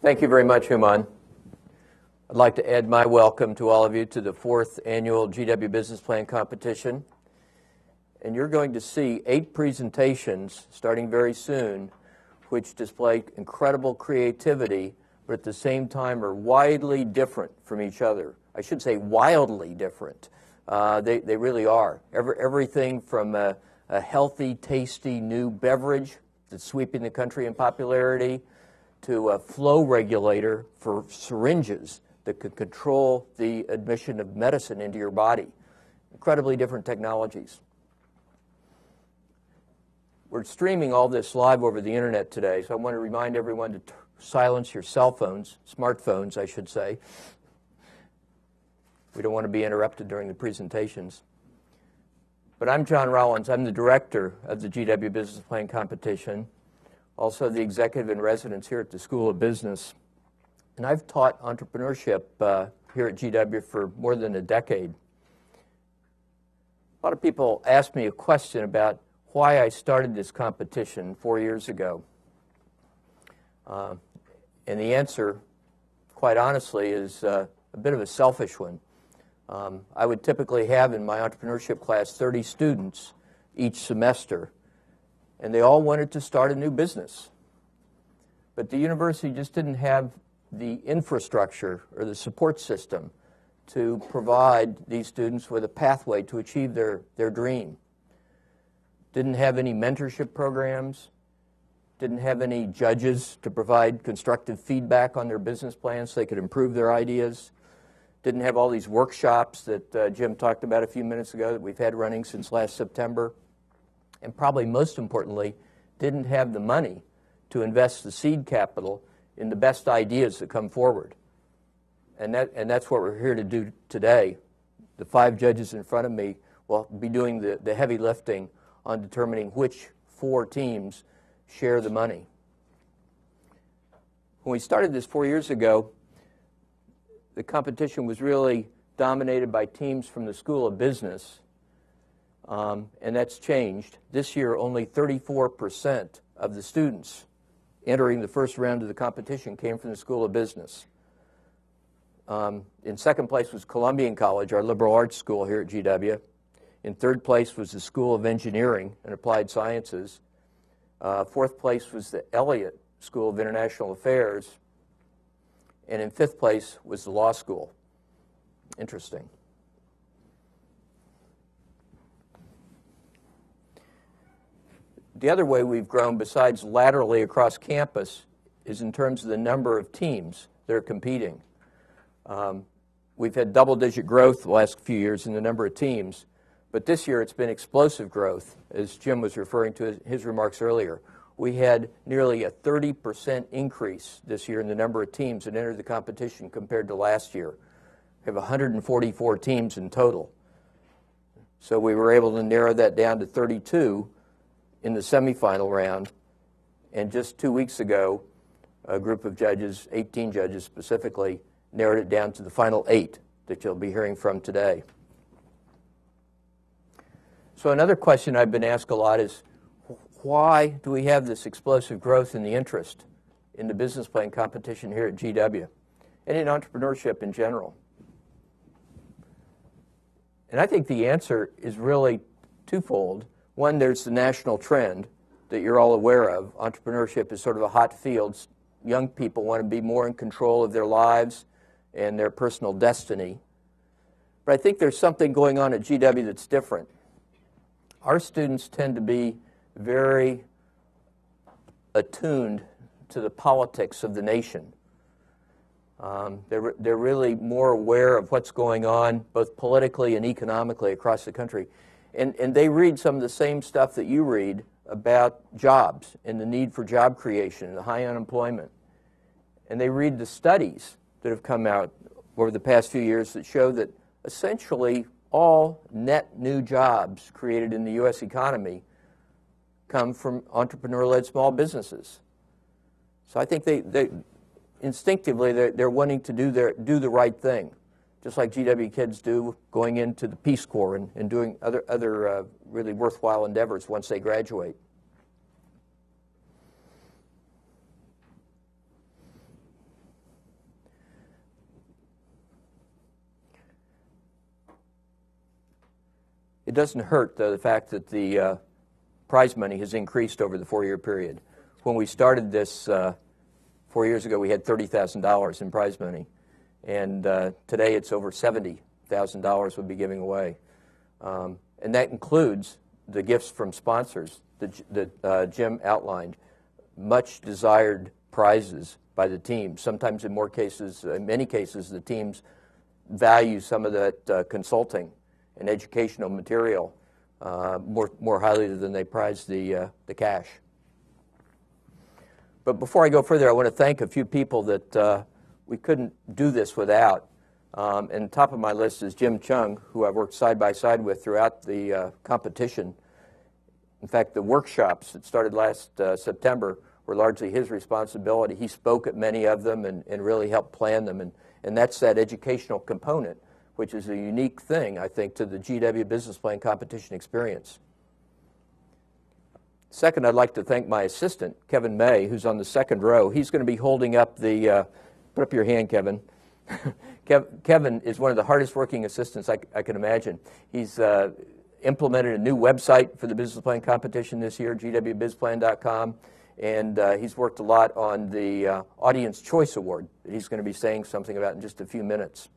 Thank you very much, Human. I'd like to add my welcome to all of you to the 4th Annual GW Business Plan Competition. And you're going to see 8 presentations starting very soon which display incredible creativity, but at the same time are widely different from each other. I should say wildly different. They really are. Everything from a healthy, tasty new beverage that's sweeping the country in popularity to a flow regulator for syringes that could control the admission of medicine into your body. Incredibly different technologies. We're streaming all this live over the internet today, so I want to remind everyone to silence your cell phones, smartphones, I should say. We don't want to be interrupted during the presentations. But I'm John Rollins. I'm the director of the GW Business Plan Competition, also the executive in residence here at the School of Business. And I've taught entrepreneurship here at GW for more than a decade. A lot of people ask me a question about why I started this competition 4 years ago. And the answer, quite honestly, is a bit of a selfish one. I would typically have in my entrepreneurship class 30 students each semester, and they all wanted to start a new business. But the university just didn't have the infrastructure or the support system to provide these students with a pathway to achieve their dream. Didn't have any mentorship programs, didn't have any judges to provide constructive feedback on their business plans so they could improve their ideas, didn't have all these workshops that Jim talked about a few minutes ago that we've had running since last September, and probably most importantly, didn't have the money to invest the seed capital in the best ideas that come forward. And that's what we're here to do today. The 5 judges in front of me will be doing the heavy lifting on determining which 4 teams share the money. When we started this 4 years ago, the competition was really dominated by teams from the School of Business, and that's changed. This year, only 34% of the students entering the first round of the competition came from the School of Business. In second place was Columbian College, our liberal arts school here at GW. In third place was the School of Engineering and Applied Sciences. Fourth place was the Elliott School of International Affairs. And in fifth place was the law school. Interesting. The other way we've grown, besides laterally across campus, is in terms of the number of teams that are competing. We've had double-digit growth the last few years in the number of teams, but this year it's been explosive growth, as Jim was referring to his remarks earlier. We had nearly a 30% increase this year in the number of teams that entered the competition compared to last year. We have 144 teams in total. So we were able to narrow that down to 32 in the semifinal round. And just 2 weeks ago, a group of judges, 18 judges specifically, narrowed it down to the final 8 that you'll be hearing from today. So another question I've been asked a lot is, why do we have this explosive growth in the interest in the business plan competition here at GW and in entrepreneurship in general? And I think the answer is really twofold. One, there's the national trend that you're all aware of. Entrepreneurship is sort of a hot field. Young people want to be more in control of their lives and their personal destiny. But I think there's something going on at GW that's different. Our students tend to be very attuned to the politics of the nation. They're really more aware of what's going on both politically and economically across the country. And they read some of the same stuff that you read about jobs and the need for job creation and the high unemployment. And they read the studies that have come out over the past few years that show that essentially all net new jobs created in the U.S. economy come from entrepreneur-led small businesses. So I think they instinctively they're wanting to do the right thing, just like GW kids do going into the Peace Corps and doing other really worthwhile endeavors once they graduate. it doesn't hurt, though, the fact that the prize money has increased over the 4-year period. When we started this 4 years ago, we had $30,000 in prize money, and today it's over $70,000 we'll be giving away. And that includes the gifts from sponsors that Jim outlined, much desired prizes by the teams. Sometimes in many cases, the teams value some of that consulting and educational material more highly than they prize the cash. But before I go further, I want to thank a few people that we couldn't do this without. And top of my list is Jim Chung, who I've worked side by side with throughout the competition. In fact, the workshops that started last September were largely his responsibility. He spoke at many of them and really helped plan them. And that's that educational component, which is a unique thing, I think, to the GW Business Plan competition experience. Second, I'd like to thank my assistant, Kevin May, who's on the second row. He's going to be holding up the, put up your hand, Kevin. Kevin is one of the hardest working assistants I can imagine. He's implemented a new website for the business plan competition this year, gwbizplan.com, and he's worked a lot on the Audience Choice Award that he's going to be saying something about in just a few minutes.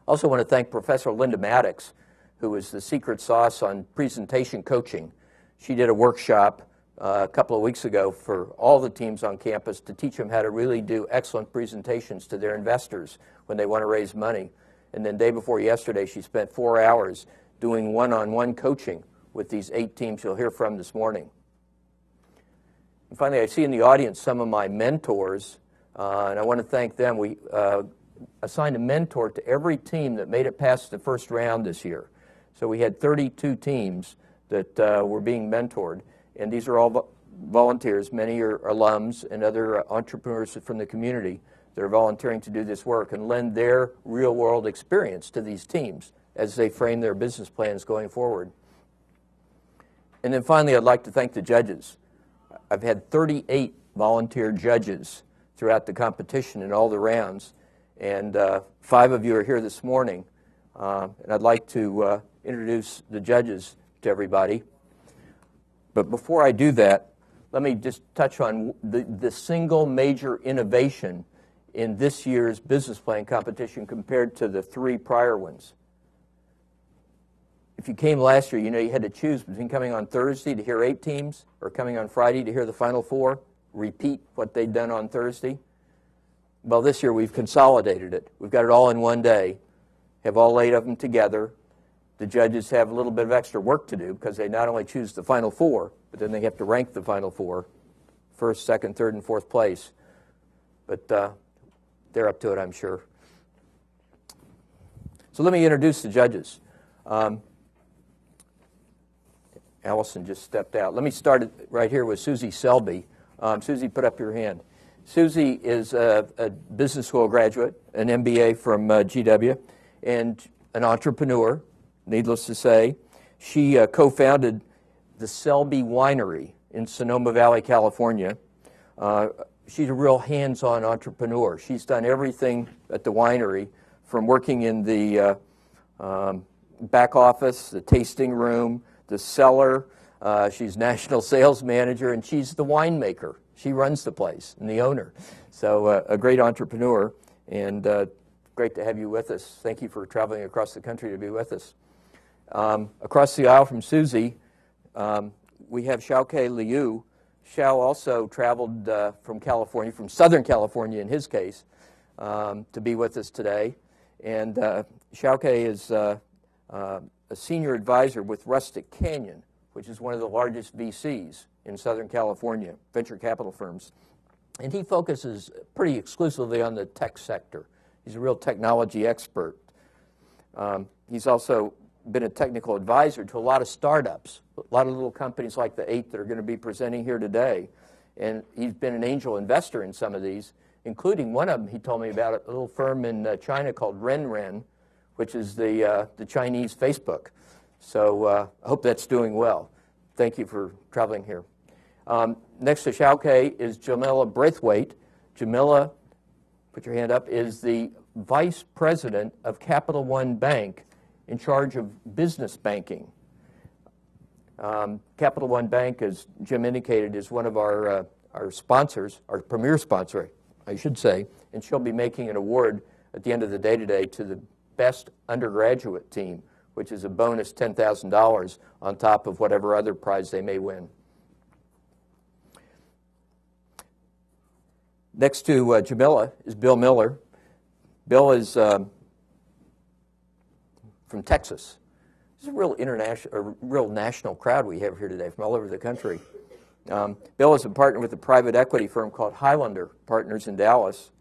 Also want to thank Professor Linda Maddox, who is the secret sauce on presentation coaching. She did a workshop a couple of weeks ago for all the teams on campus to teach them how to really do excellent presentations to their investors when they want to raise money. And then day before yesterday, she spent 4 hours doing one-on-one coaching with these 8 teams you'll hear from this morning. And finally, I see in the audience some of my mentors, and I want to thank them. We assigned a mentor to every team that made it past the first round this year. So we had 32 teams that were being mentored. And these are all volunteers. Many are alums and other entrepreneurs from the community that are volunteering to do this work and lend their real-world experience to these teams as they frame their business plans going forward. And then finally, I'd like to thank the judges. I've had 38 volunteer judges throughout the competition in all the rounds, and 5 of you are here this morning. And I'd like to introduce the judges to everybody. But before I do that, let me just touch on the single major innovation in this year's business plan competition compared to the 3 prior ones. If you came last year, you know you had to choose between coming on Thursday to hear 8 teams or coming on Friday to hear the final 4, repeat what they'd done on Thursday. Well, this year we've consolidated it. We've got it all in one day, have all 8 of them together. The judges have a little bit of extra work to do because they not only choose the final 4, but then they have to rank the final 4, first, second, third, and fourth place. But they're up to it, I'm sure. So let me introduce the judges. Allison just stepped out. Let me start right here with Susie Selby. Susie, put up your hand. Susie is a business school graduate, an MBA from GW, and an entrepreneur. Needless to say, she co-founded the Selby Winery in Sonoma Valley, California. She's a real hands-on entrepreneur. She's done everything at the winery, from working in the back office, the tasting room, the cellar. She's national sales manager, and she's the winemaker. She runs the place and the owner. So a great entrepreneur, and great to have you with us. Thank you for traveling across the country to be with us. Across the aisle from Susie, we have Xiaoke Liu. Xiao also traveled from California, from Southern California in his case, to be with us today. And Xiaoke is a senior advisor with Rustic Canyon, which is one of the largest VCs in Southern California, venture capital firms. And he focuses pretty exclusively on the tech sector. He's a real technology expert. He's also been a technical advisor to a lot of startups, a lot of little companies like the 8 that are going to be presenting here today. And he's been an angel investor in some of these, including one of them he told me about, a little firm in China called RenRen, which is the Chinese Facebook. So I hope that's doing well. Thank you for traveling here. Next to Xiaoke is Jamila Braithwaite. Jamila, put your hand up, is the Vice President of Capital One Bank in charge of business banking. Capital One Bank, as Jim indicated, is one of our sponsors, our premier sponsor, I should say, and she'll be making an award at the end of the day today to the best undergraduate team, which is a bonus $10,000 on top of whatever other prize they may win. Next to Jamila is Bill Miller. Bill is from Texas. It's a real real national crowd we have here today from all over the country. Bill is a partner with a private equity firm called Highlander Partners in Dallas,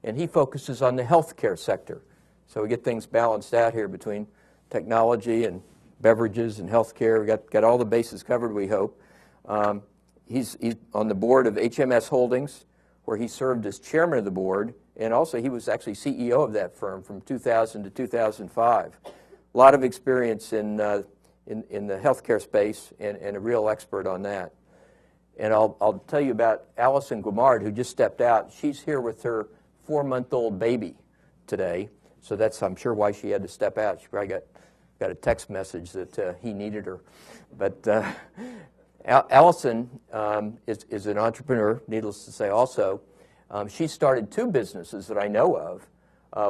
and he focuses on the healthcare sector. So we get things balanced out here between technology and beverages and healthcare. We got all the bases covered, we hope. He's on the board of HMS Holdings, where he served as chairman of the board, and also he was actually CEO of that firm from 2000 to 2005. A lot of experience in the healthcare space and a real expert on that. And I'll tell you about Allison Guimard, who just stepped out. She's here with her 4-month-old baby today, so that's, I'm sure, why she had to step out. She probably got a text message that he needed her. But Allison is an entrepreneur, needless to say also. She started 2 businesses that I know of.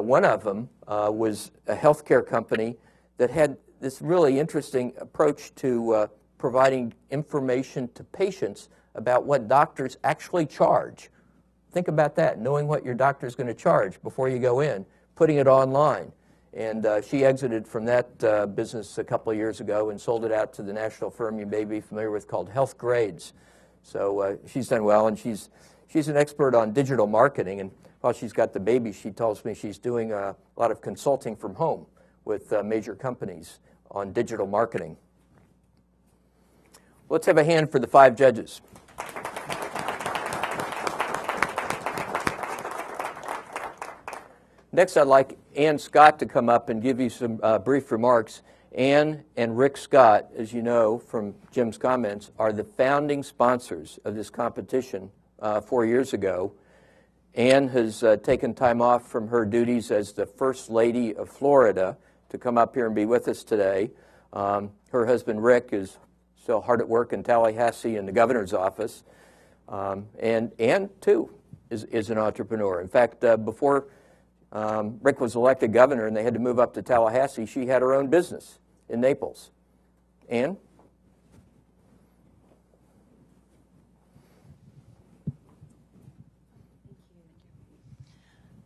One of them was a healthcare company that had this really interesting approach to providing information to patients about what doctors actually charge. Think about that, knowing what your doctor is going to charge before you go in, putting it online. And she exited from that business a couple of years ago and sold it out to the national firm you may be familiar with called Health Grades. So she's done well, and she's an expert on digital marketing. And while she's got the baby, she tells me she's doing a lot of consulting from home with major companies on digital marketing. Let's have a hand for the 5 judges. Next, I'd like Ann Scott to come up and give you some brief remarks. Ann and Rick Scott, as you know from Jim's comments, are the founding sponsors of this competition 4 years ago. Ann has taken time off from her duties as the First Lady of Florida to come up here and be with us today. Her husband, Rick, is still hard at work in Tallahassee in the governor's office. And Ann, too, is an entrepreneur. In fact, before Rick was elected governor and they had to move up to Tallahassee, she had her own business in Naples. Ann?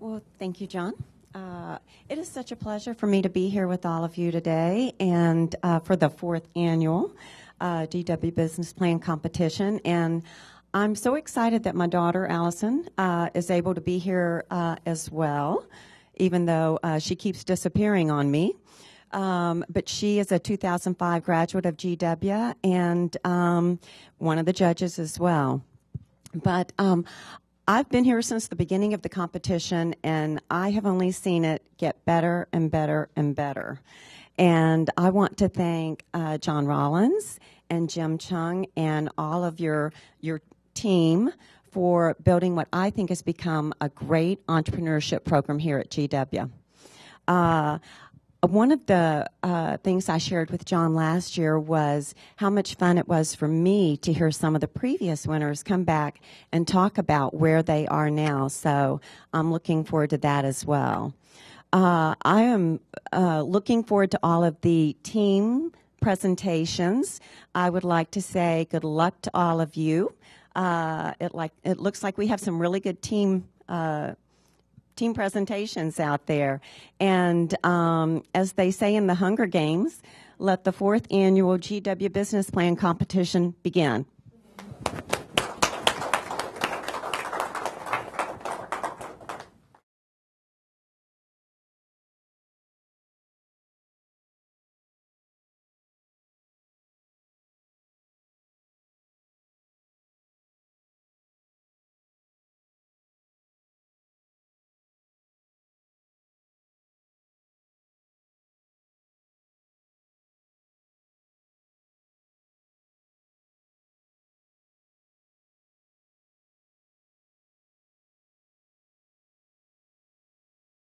Well, thank you, John. It is such a pleasure for me to be here with all of you today and for the 4th annual GW Business Plan Competition. And I'm so excited that my daughter, Allison, is able to be here as well, even though she keeps disappearing on me. But she is a 2005 graduate of GW and one of the judges as well. But I've been here since the beginning of the competition, and I have only seen it get better and better and better. And I want to thank John Rollins and Jim Chung and all of your team for building what I think has become a great entrepreneurship program here at GW. One of the things I shared with John last year was how much fun it was for me to hear some of the previous winners come back and talk about where they are now. So I'm looking forward to that as well. I am looking forward to all of the team presentations. I would like to say good luck to all of you. It looks like we have some really good team presentations out there. And as they say in the Hunger Games, let the 4th annual GW Business Plan competition begin.